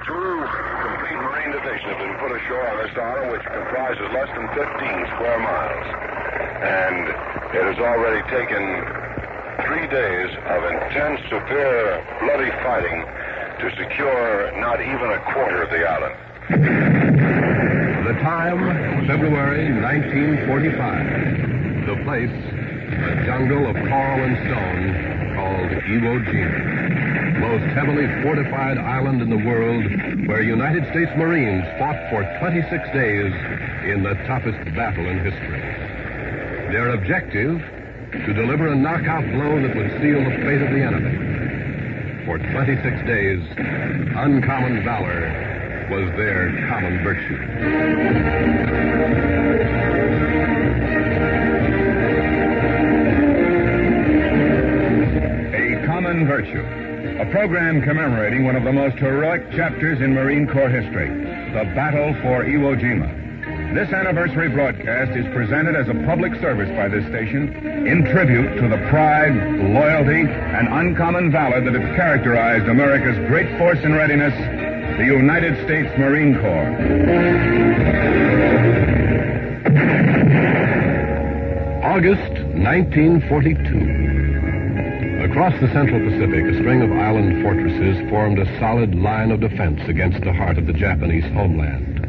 Two complete Marine divisions have been put ashore on this island, which comprises less than 15 square miles. And it has already taken 3 days of intense, severe, bloody fighting to secure not even a quarter of the island. The time, February 1945. The place, a jungle of coral and stone called Iwo Jima. Most heavily fortified island in the world where United States Marines fought for 26 days in the toughest battle in history. Their objective, to deliver a knockout blow that would seal the fate of the enemy. For 26 days, uncommon valor was their common virtue. A Common Virtue, a program commemorating one of the most heroic chapters in Marine Corps history, the Battle for Iwo Jima. This anniversary broadcast is presented as a public service by this station in tribute to the pride, loyalty, and uncommon valor that have characterized America's great force in readiness, the United States Marine Corps. August 1942. Across the Central Pacific, a string of island fortresses formed a solid line of defense against the heart of the Japanese homeland.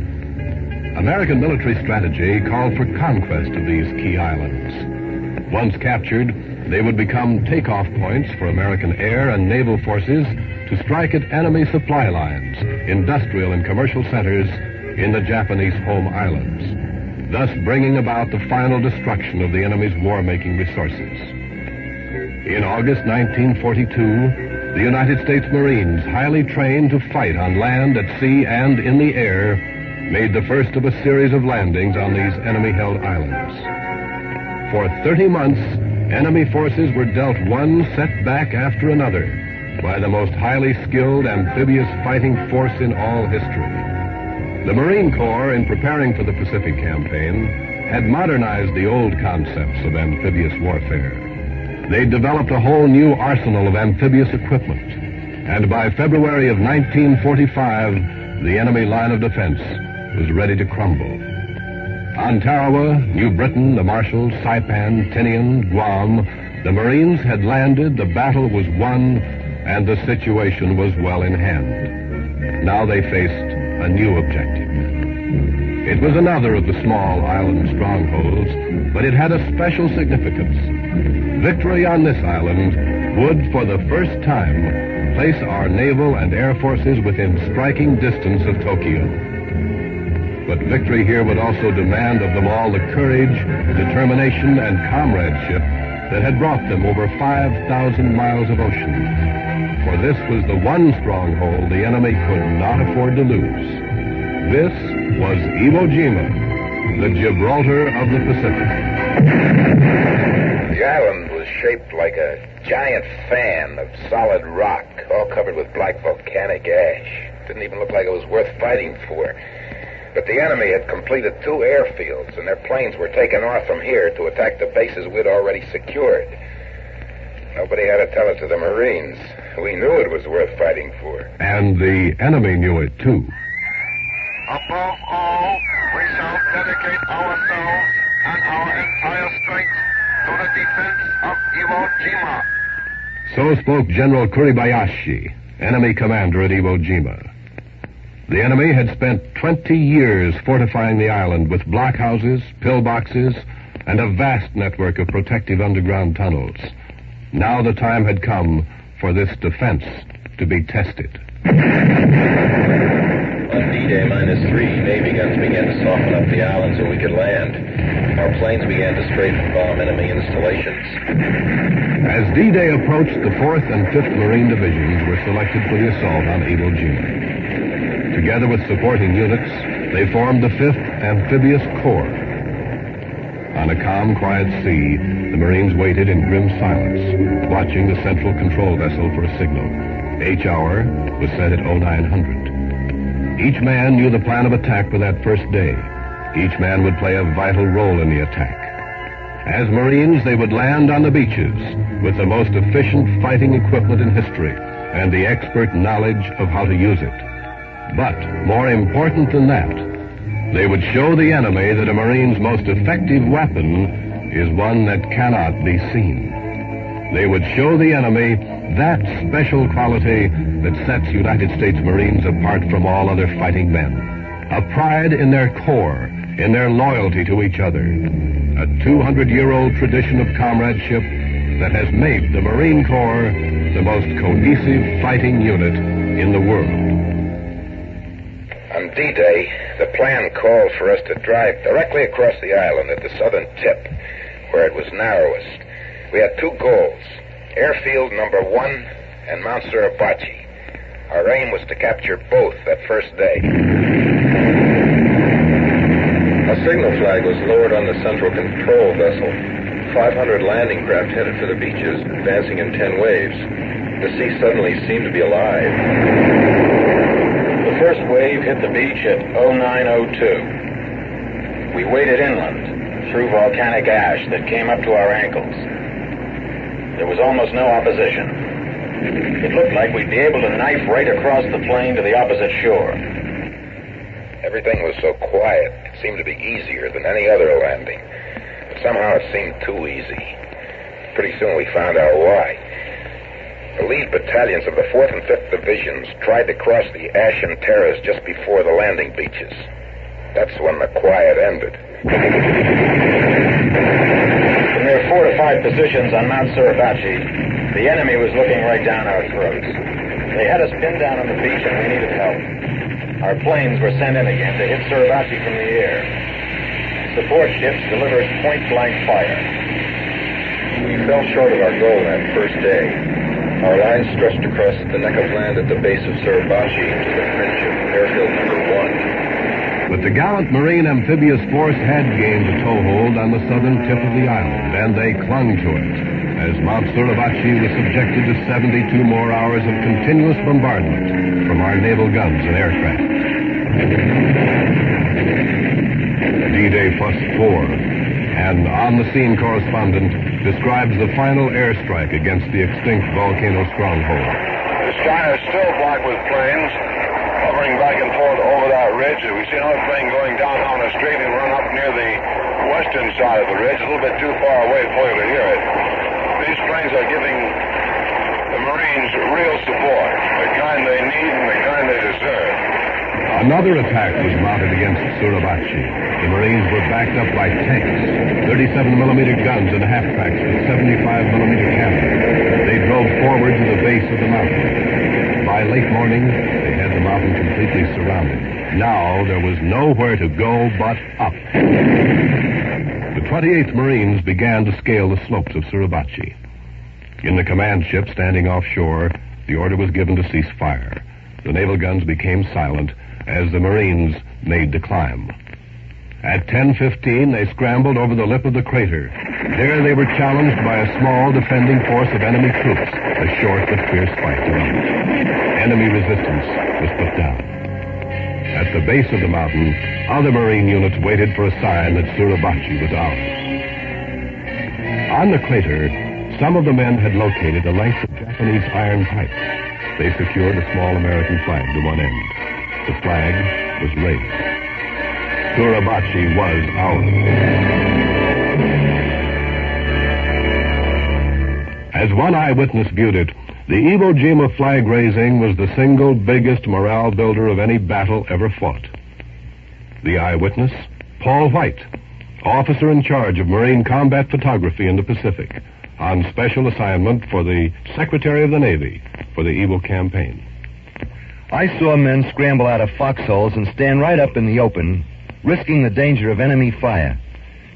American military strategy called for conquest of these key islands. Once captured, they would become takeoff points for American air and naval forces to strike at enemy supply lines, industrial and commercial centers in the Japanese home islands, thus bringing about the final destruction of the enemy's war-making resources. In August 1942, the United States Marines, highly trained to fight on land, at sea, and in the air, made the first of a series of landings on these enemy-held islands. For 30 months, enemy forces were dealt one setback after another by the most highly skilled amphibious fighting force in all history. The Marine Corps, in preparing for the Pacific Campaign, had modernized the old concepts of amphibious warfare. They developed a whole new arsenal of amphibious equipment, and by February of 1945, the enemy line of defense was ready to crumble. On Tarawa, New Britain, the Marshalls, Saipan, Tinian, Guam, the Marines had landed, the battle was won, and the situation was well in hand. Now they faced a new objective. It was another of the small island strongholds, but it had a special significance. Victory on this island would, for the first time, place our naval and air forces within striking distance of Tokyo. But victory here would also demand of them all the courage, determination, and comradeship that had brought them over 5,000 miles of ocean. For this was the one stronghold the enemy could not afford to lose. This was Iwo Jima, the Gibraltar of the Pacific. The island was shaped like a giant fan of solid rock, all covered with black volcanic ash. Didn't even look like it was worth fighting for. But the enemy had completed 2 airfields, and their planes were taken off from here to attack the bases we'd already secured. Nobody had to tell it to the Marines. We knew it was worth fighting for. And the enemy knew it, too. Above all, we shall dedicate ourselves and our entire strength to the defense of Iwo Jima. So spoke General Kuribayashi, enemy commander at Iwo Jima. The enemy had spent 20 years fortifying the island with blockhouses, pillboxes, and a vast network of protective underground tunnels. Now the time had come for this defense to be tested. On D-Day -3, Navy guns began to soften up the island so we could land. Our planes began to strafe and bomb enemy installations. As D-Day approached, the 4th and 5th Marine Divisions were selected for the assault on Iwo Jima. Together with supporting units, they formed the 5th Amphibious Corps. On a calm, quiet sea, the Marines waited in grim silence, watching the central control vessel for a signal. H hour was set at 0900. Each man knew the plan of attack for that first day. Each man would play a vital role in the attack. As Marines, they would land on the beaches with the most efficient fighting equipment in history and the expert knowledge of how to use it. But more important than that, they would show the enemy that a Marine's most effective weapon is one that cannot be seen. They would show the enemy that special quality that sets United States Marines apart from all other fighting men. A pride in their corps, in their loyalty to each other. A 200-year-old tradition of comradeship that has made the Marine Corps the most cohesive fighting unit in the world. On D-Day, the plan called for us to drive directly across the island at the southern tip, where it was narrowest. We had two goals, Airfield number 1 and Mount Suribachi. Our aim was to capture both that first day. A signal flag was lowered on the central control vessel. 500 landing craft headed for the beaches, advancing in 10 waves. The sea suddenly seemed to be alive. The first wave hit the beach at 0902. We waded inland through volcanic ash that came up to our ankles. There was almost no opposition. It looked like we'd be able to knife right across the plain to the opposite shore. Everything was so quiet, it seemed to be easier than any other landing. But somehow it seemed too easy. Pretty soon we found out why. The lead battalions of the 4th and 5th Divisions tried to cross the Ashen Terrace just before the landing beaches. That's when the quiet ended. From their fortified positions on Mount Suribachi, the enemy was looking right down our throats. They had us pinned down on the beach and we needed help. Our planes were sent in again to hit Suribachi from the air. Support ships delivered point-blank fire. We fell short of our goal that first day. Our line stretched across the neck of land at the base of Suribachi to the fringe of Airfield number 1. But the gallant Marine amphibious force had gained a toehold on the southern tip of the island, and they clung to it, as Mount Suribachi was subjected to 72 more hours of continuous bombardment from our naval guns and aircraft. D-Day +4, and on-the-scene correspondent describes the final airstrike against the extinct volcano stronghold. The sky is still black with planes hovering back and forth over that ridge. We see another plane going down a street and run up near the western side of the ridge, a little bit too far away for you to hear it. These planes are giving the Marines real support, the kind they need and the kind they deserve. Another attack was mounted against Suribachi. The Marines were backed up by tanks, 37mm guns and half-tracks with 75mm cannon. They drove forward to the base of the mountain. By late morning, they had the mountain completely surrounded. Now there was nowhere to go but up. The 28th Marines began to scale the slopes of Suribachi. In the command ship standing offshore, the order was given to cease fire. The naval guns became silent as the Marines made the climb. At 10:15, they scrambled over the lip of the crater. There they were challenged by a small defending force of enemy troops. A short but fierce fight developed. Enemy resistance was put down. At the base of the mountain, other Marine units waited for a sign that Suribachi was ours. On the crater, some of the men had located a length of Japanese iron pipe. They secured a small American flag to one end. The flag was raised. Suribachi was ours. As one eyewitness viewed it, the Iwo Jima flag raising was the single biggest morale builder of any battle ever fought. The eyewitness, Paul White, officer in charge of Marine combat photography in the Pacific, on special assignment for the Secretary of the Navy for the Iwo campaign. I saw men scramble out of foxholes and stand right up in the open, risking the danger of enemy fire,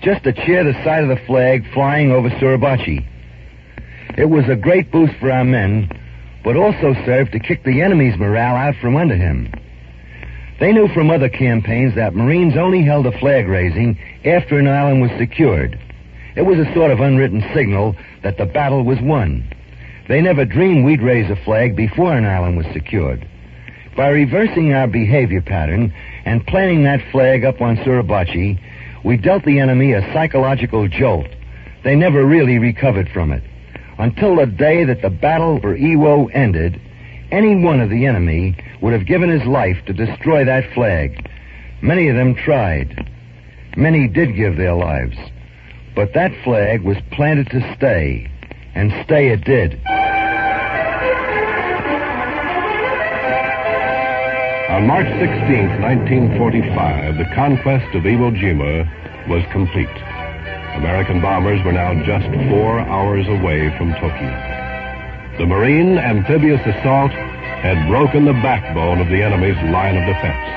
just to cheer the sight of the flag flying over Suribachi. It was a great boost for our men, but also served to kick the enemy's morale out from under him. They knew from other campaigns that Marines only held a flag raising after an island was secured. It was a sort of unwritten signal that the battle was won. They never dreamed we'd raise a flag before an island was secured. By reversing our behavior pattern and planting that flag up on Suribachi, we dealt the enemy a psychological jolt. They never really recovered from it. Until the day that the battle for Iwo ended, Any one of the enemy would have given his life to destroy that flag. Many of them tried. Many did give their lives. But that flag was planted to stay, and stay it did. On March 16, 1945, the conquest of Iwo Jima was complete. American bombers were now just 4 hours away from Tokyo. The Marine amphibious assault had broken the backbone of the enemy's line of defense.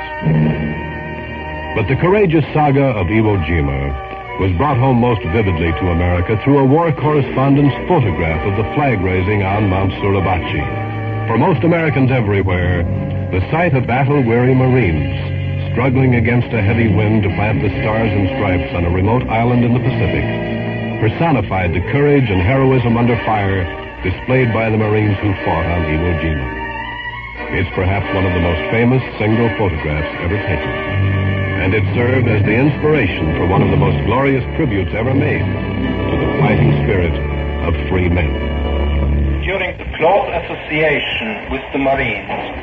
But the courageous saga of Iwo Jima was brought home most vividly to America through a war correspondent's photograph of the flag raising on Mount Suribachi. For most Americans everywhere, the sight of battle-weary Marines struggling against a heavy wind to plant the stars and stripes on a remote island in the Pacific personified the courage and heroism under fire displayed by the Marines who fought on Iwo Jima. It's perhaps one of the most famous single photographs ever taken, and it served as the inspiration for one of the most glorious tributes ever made to the fighting spirit of free men. During the close association with the Marines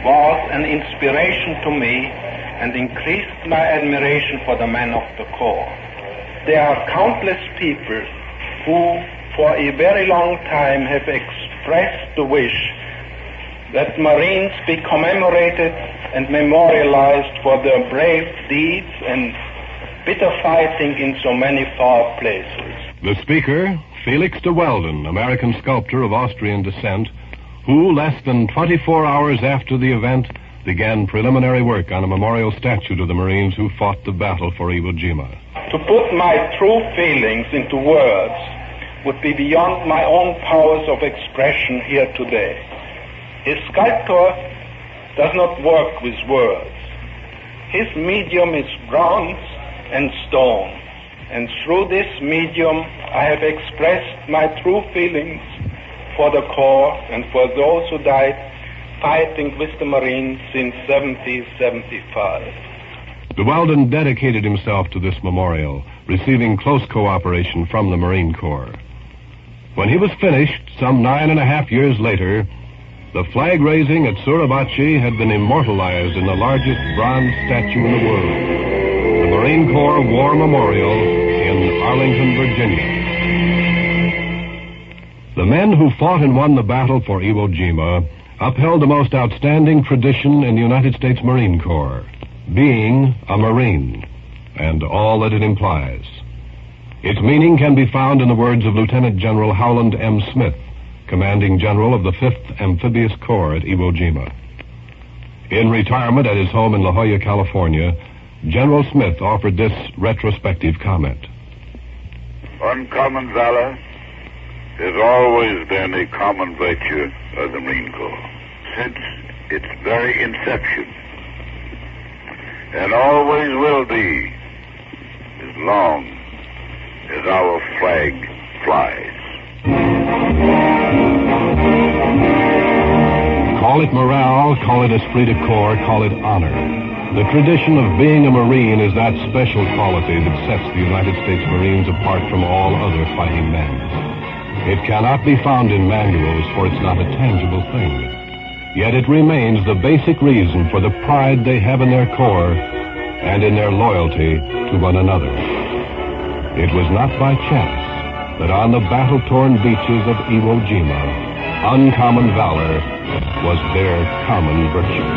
was an inspiration to me and increased my admiration for the men of the Corps. There are countless people who for a very long time have expressed the wish that Marines be commemorated and memorialized for their brave deeds and bitter fighting in so many far places. The speaker, Felix de Weldon, American sculptor of Austrian descent, who, less than 24 hours after the event, began preliminary work on a memorial statue to the Marines who fought the battle for Iwo Jima. To put my true feelings into words would be beyond my own powers of expression here today. A sculptor does not work with words. His medium is bronze and stone, and through this medium I have expressed my true feelings for the Corps and for those who died fighting with the Marines since 1775. De Weldon dedicated himself to this memorial, receiving close cooperation from the Marine Corps. When he was finished, some 9.5 years later, the flag raising at Suribachi had been immortalized in the largest bronze statue in the world, the Marine Corps War Memorial in Arlington, Virginia. The men who fought and won the battle for Iwo Jima upheld the most outstanding tradition in the United States Marine Corps, being a Marine, and all that it implies. Its meaning can be found in the words of Lieutenant General Howland M. Smith, commanding general of the 5th Amphibious Corps at Iwo Jima. In retirement at his home in La Jolla, California, General Smith offered this retrospective comment. Uncommon valor has always been a common virtue of the Marine Corps since its very inception, and always will be as long as our flag flies. Call it morale, call it esprit de corps, call it honor. The tradition of being a Marine is that special quality that sets the United States Marines apart from all other fighting men. It cannot be found in manuals, for it's not a tangible thing. Yet it remains the basic reason for the pride they have in their Corps and in their loyalty to one another. It was not by chance that on the battle-torn beaches of Iwo Jima, uncommon valor was their common virtue.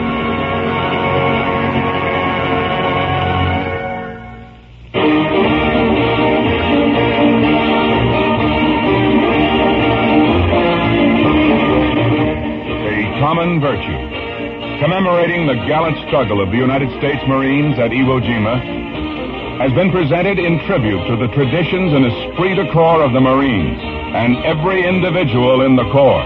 Common virtue, commemorating the gallant struggle of the United States Marines at Iwo Jima, has been presented in tribute to the traditions and esprit de corps of the Marines and every individual in the Corps.